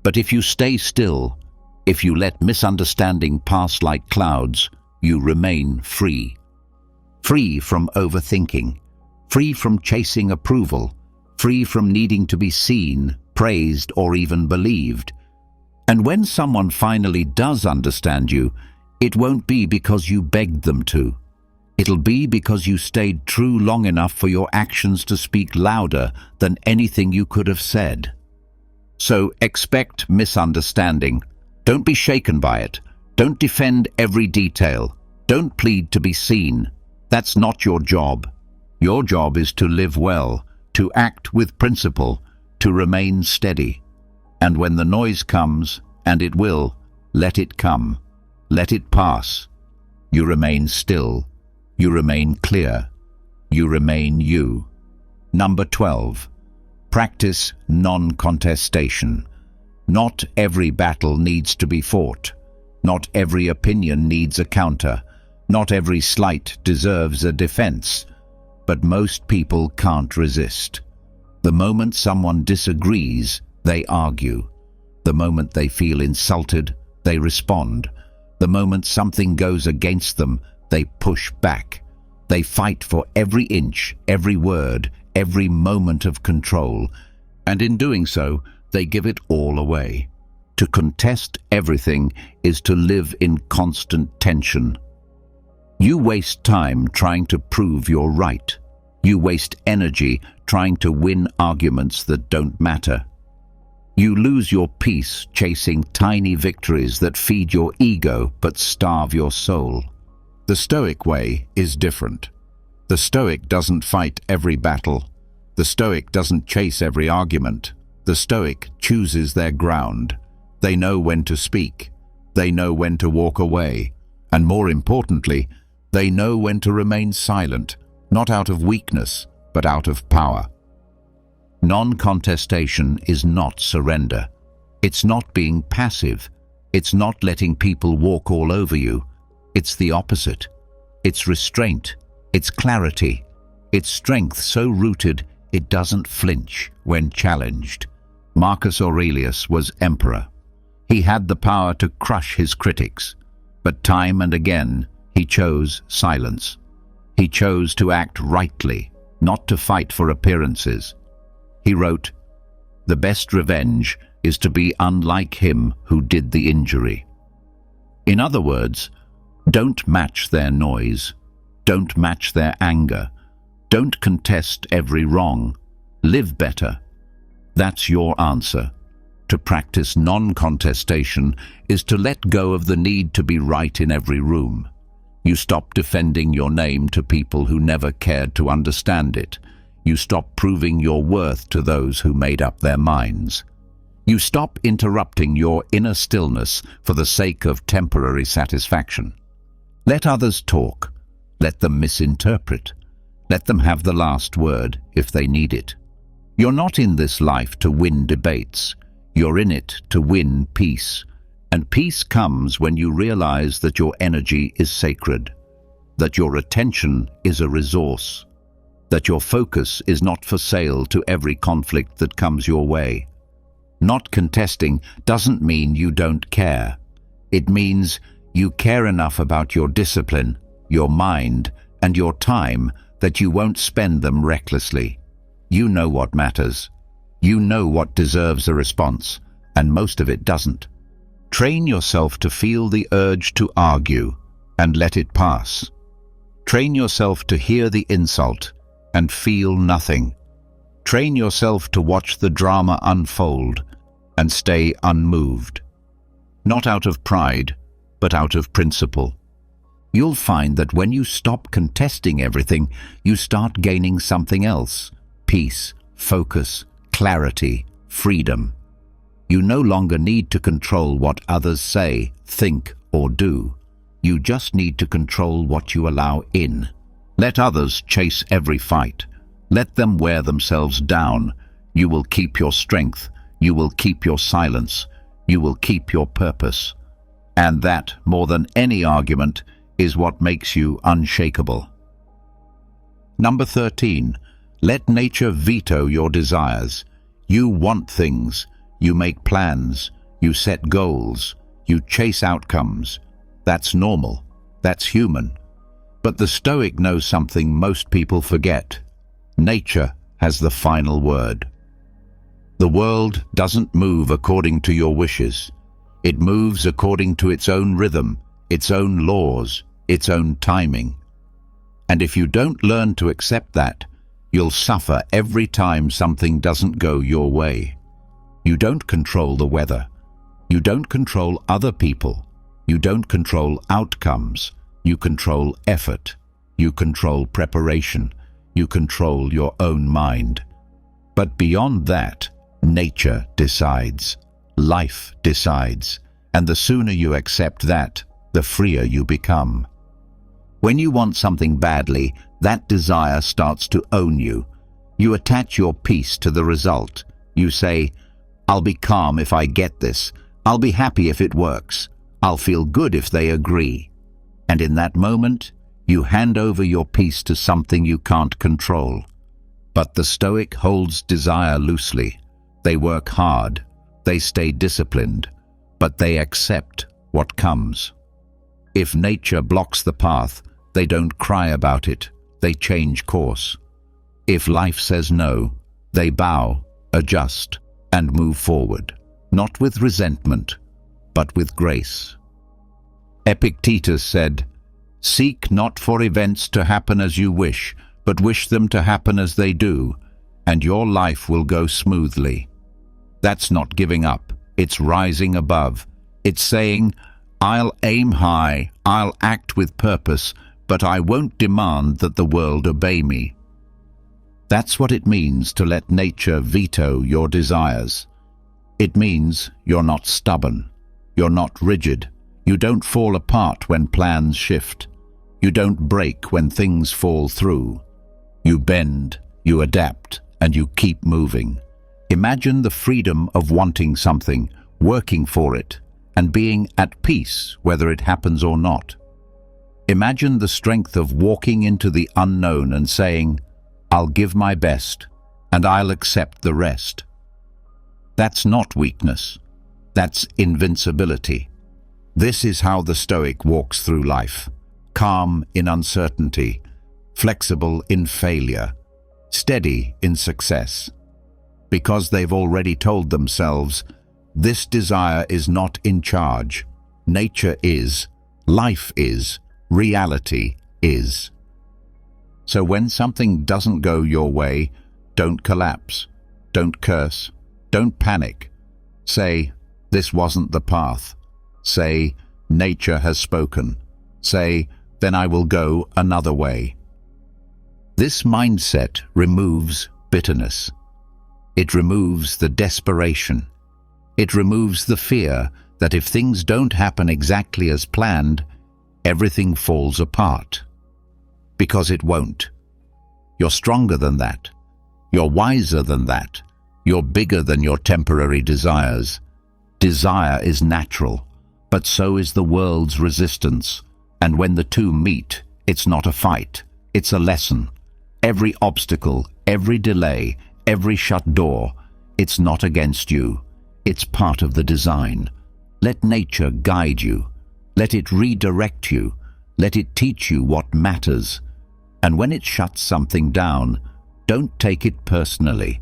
Speaker 1: But if you stay still, if you let misunderstanding pass like clouds, you remain free. Free from overthinking, free from chasing approval, free from needing to be seen, praised, or even believed. And when someone finally does understand you, it won't be because you begged them to. It'll be because you stayed true long enough for your actions to speak louder than anything you could have said. So expect misunderstanding. Don't be shaken by it. Don't defend every detail. Don't plead to be seen. That's not your job. Your job is to live well, to act with principle, to remain steady. And when the noise comes, and it will, let it come. Let it pass. You remain still. You remain clear. You remain you. Number 12. Practice non-contestation. Not every battle needs to be fought. Not every opinion needs a counter. Not every slight deserves a defense. But most people can't resist. The moment someone disagrees, they argue. The moment they feel insulted, they respond. The moment something goes against them, they push back. They fight for every inch, every word, every moment of control. And in doing so, they give it all away. To contest everything is to live in constant tension. You waste time trying to prove you're right. You waste energy trying to win arguments that don't matter. You lose your peace chasing tiny victories that feed your ego but starve your soul. The Stoic way is different. The Stoic doesn't fight every battle. The Stoic doesn't chase every argument. The Stoic chooses their ground. They know when to speak. They know when to walk away. And more importantly, they know when to remain silent, not out of weakness, but out of power. Non-contestation is not surrender. It's not being passive. It's not letting people walk all over you. It's the opposite. It's restraint. It's clarity. It's strength so rooted it doesn't flinch when challenged. Marcus Aurelius was emperor. He had the power to crush his critics, but time and again he chose silence. He chose to act rightly, not to fight for appearances. He wrote, "The best revenge is to be unlike him who did the injury." In other words, don't match their noise. Don't match their anger. Don't contest every wrong. Live better. That's your answer. To practice non-contestation is to let go of the need to be right in every room. You stop defending your name to people who never cared to understand it. You stop proving your worth to those who made up their minds. You stop interrupting your inner stillness for the sake of temporary satisfaction. Let others talk. Let them misinterpret. Let them have the last word if they need it. You're not in this life to win debates. You're in it to win peace. And peace comes when you realize that your energy is sacred, that your attention is a resource, that your focus is not for sale to every conflict that comes your way. Not contesting doesn't mean you don't care. It means you care enough about your discipline, your mind, and your time that you won't spend them recklessly. You know what matters. You know what deserves a response, and most of it doesn't. Train yourself to feel the urge to argue and let it pass. Train yourself to hear the insult and feel nothing. Train yourself to watch the drama unfold and stay unmoved. Not out of pride, but out of principle. You'll find that when you stop contesting everything, you start gaining something else: peace, focus, clarity, freedom. You no longer need to control what others say, think, or do. You just need to control what you allow in. Let others chase every fight. Let them wear themselves down. You will keep your strength. You will keep your silence. You will keep your purpose. And that, more than any argument, is what makes you unshakable. Number 13. Let nature veto your desires. You want things. You make plans. You set goals. You chase outcomes. That's normal. That's human. But the Stoic knows something most people forget. Nature has the final word. The world doesn't move according to your wishes. It moves according to its own rhythm, its own laws, its own timing. And if you don't learn to accept that, you'll suffer every time something doesn't go your way. You don't control the weather. You don't control other people. You don't control outcomes. You control effort. You control preparation. You control your own mind. But beyond that, nature decides. Life decides. And the sooner you accept that, the freer you become. When you want something badly, that desire starts to own you. You attach your peace to the result. You say, "I'll be calm if I get this. I'll be happy if it works. I'll feel good if they agree." And in that moment, you hand over your peace to something you can't control. But the Stoic holds desire loosely. They work hard. They stay disciplined. But they accept what comes. If nature blocks the path, they don't cry about it. They change course. If life says no, they bow, adjust, and move forward, not with resentment, but with grace. Epictetus said, "Seek not for events to happen as you wish, but wish them to happen as they do, and your life will go smoothly." That's not giving up. It's rising above. It's saying, "I'll aim high, I'll act with purpose, but I won't demand that the world obey me." That's what it means to let nature veto your desires. It means you're not stubborn. You're not rigid. You don't fall apart when plans shift. You don't break when things fall through. You bend, you adapt, and you keep moving. Imagine the freedom of wanting something, working for it, and being at peace whether it happens or not. Imagine the strength of walking into the unknown and saying, "I'll give my best, and I'll accept the rest." That's not weakness. That's invincibility. This is how the Stoic walks through life, calm in uncertainty, flexible in failure, steady in success. Because they've already told themselves, this desire is not in charge. Nature is, life is, reality is. So when something doesn't go your way, don't collapse, don't curse, don't panic. Say, "This wasn't the path." Say, "Nature has spoken." Say, "Then I will go another way." This mindset removes bitterness. It removes the desperation. It removes the fear that if things don't happen exactly as planned, everything falls apart. Because it won't. You're stronger than that. You're wiser than that. You're bigger than your temporary desires. Desire is natural, but so is the world's resistance. And when the two meet, it's not a fight, it's a lesson. Every obstacle, every delay, every shut door, it's not against you. It's part of the design. Let nature guide you. Let it redirect you. Let it teach you what matters. And when it shuts something down, don't take it personally.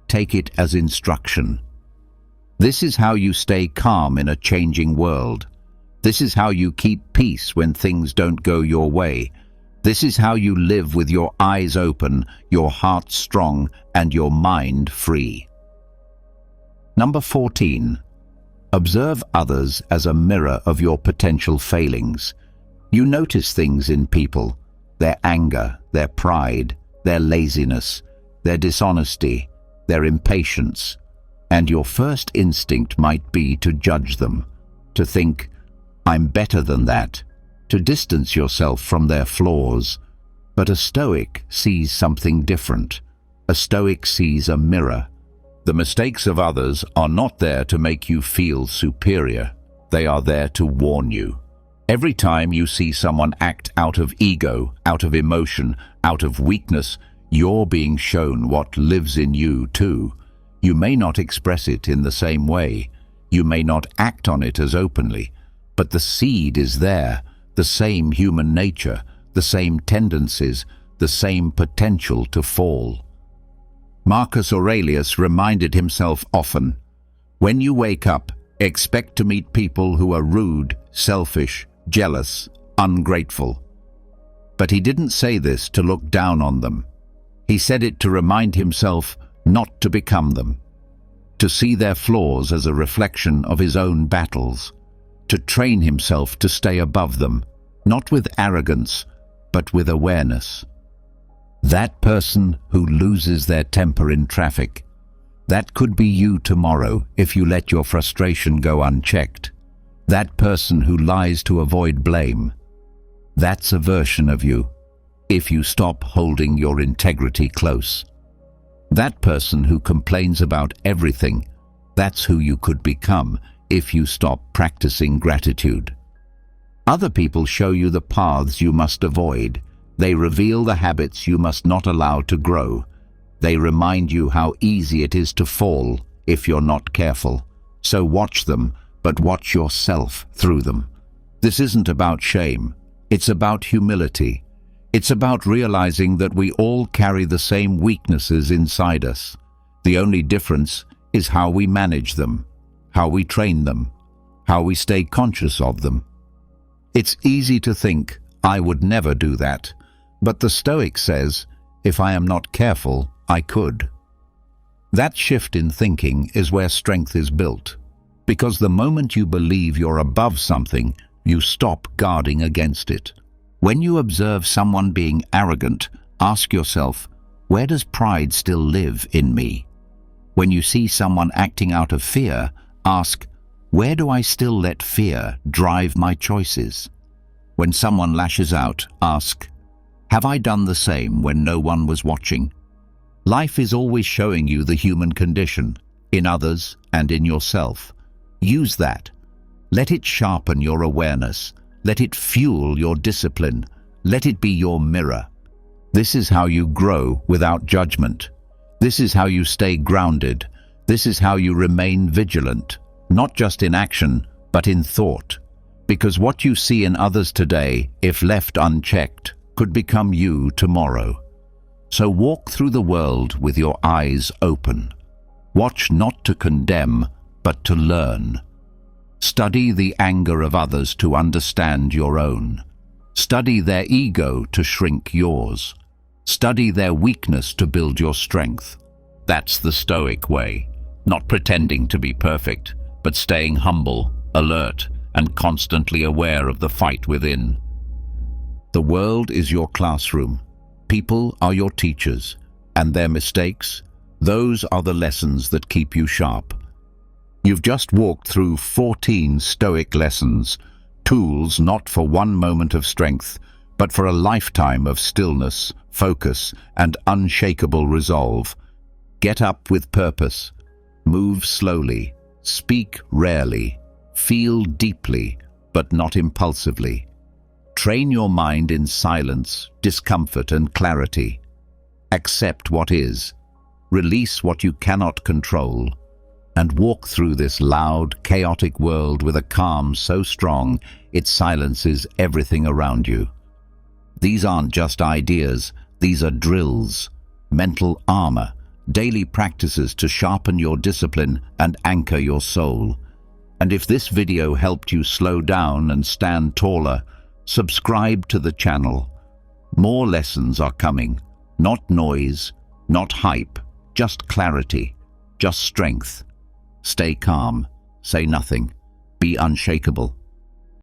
Speaker 1: Take it as instruction. This is how you stay calm in a changing world. This is how you keep peace when things don't go your way. This is how you live with your eyes open, your heart strong, and your mind free. Number 14. Observe others as a mirror of your potential failings. You notice things in people, their anger, their pride, their laziness, their dishonesty, their impatience, and your first instinct might be to judge them, to think, "I'm better than that," to distance yourself from their flaws. But a Stoic sees something different. A Stoic sees a mirror. The mistakes of others are not there to make you feel superior. They are there to warn you. Every time you see someone act out of ego, out of emotion, out of weakness, you're being shown what lives in you too. You may not express it in the same way. You may not act on it as openly. But the seed is there. the same human nature, the same tendencies, the same potential to fall. Marcus Aurelius reminded himself often, "When you wake up, expect to meet people who are rude, selfish, jealous, ungrateful." But he didn't say this to look down on them. He said it to remind himself not to become them, to see their flaws as a reflection of his own battles, to train himself to stay above them, not with arrogance, but with awareness. That person who loses their temper in traffic, that could be you tomorrow if you let your frustration go unchecked. That person who lies to avoid blame, that's a version of you if you stop holding your integrity close. That person who complains about everything, that's who you could become if you stop practicing gratitude. Other people show you the paths you must avoid. They reveal the habits you must not allow to grow. They remind you how easy it is to fall if you're not careful. So watch them, but watch yourself through them. This isn't about shame. It's about humility. It's about realizing that we all carry the same weaknesses inside us. The only difference is how we manage them, how we train them, how we stay conscious of them. It's easy to think, "I would never do that." But the Stoic says, "If I am not careful, I could." That shift in thinking is where strength is built. Because the moment you believe you're above something, you stop guarding against it. When you observe someone being arrogant, ask yourself, where does pride still live in me? When you see someone acting out of fear, ask, where do I still let fear drive my choices? When someone lashes out, ask, have I done the same when no one was watching? Life is always showing you the human condition, in others and in yourself. Use that. Let it sharpen your awareness. Let it fuel your discipline. Let it be your mirror. This is how you grow without judgment. This is how you stay grounded. This is how you remain vigilant, not just in action, but in thought. Because what you see in others today, if left unchecked, could become you tomorrow. So walk through the world with your eyes open. Watch not to condemn, but to learn. Study the anger of others to understand your own. Study their ego to shrink yours. Study their weakness to build your strength. That's the Stoic way. Not pretending to be perfect, but staying humble, alert, and constantly aware of the fight within. The world is your classroom. People are your teachers, and their mistakes, those are the lessons that keep you sharp. You've just walked through 14 Stoic lessons, tools not for one moment of strength, but for a lifetime of stillness, focus, and unshakable resolve. Get up with purpose. Move slowly. Speak rarely. Feel deeply, but not impulsively. Train your mind in silence, discomfort, and clarity. Accept what is. Release what you cannot control. And walk through this loud, chaotic world with a calm so strong it silences everything around you. These aren't just ideas, these are drills, mental armor, daily practices to sharpen your discipline and anchor your soul. And if this video helped you slow down and stand taller, subscribe to the channel. More lessons are coming. Not noise, not hype, just clarity, just strength. Stay calm, say nothing, be unshakable.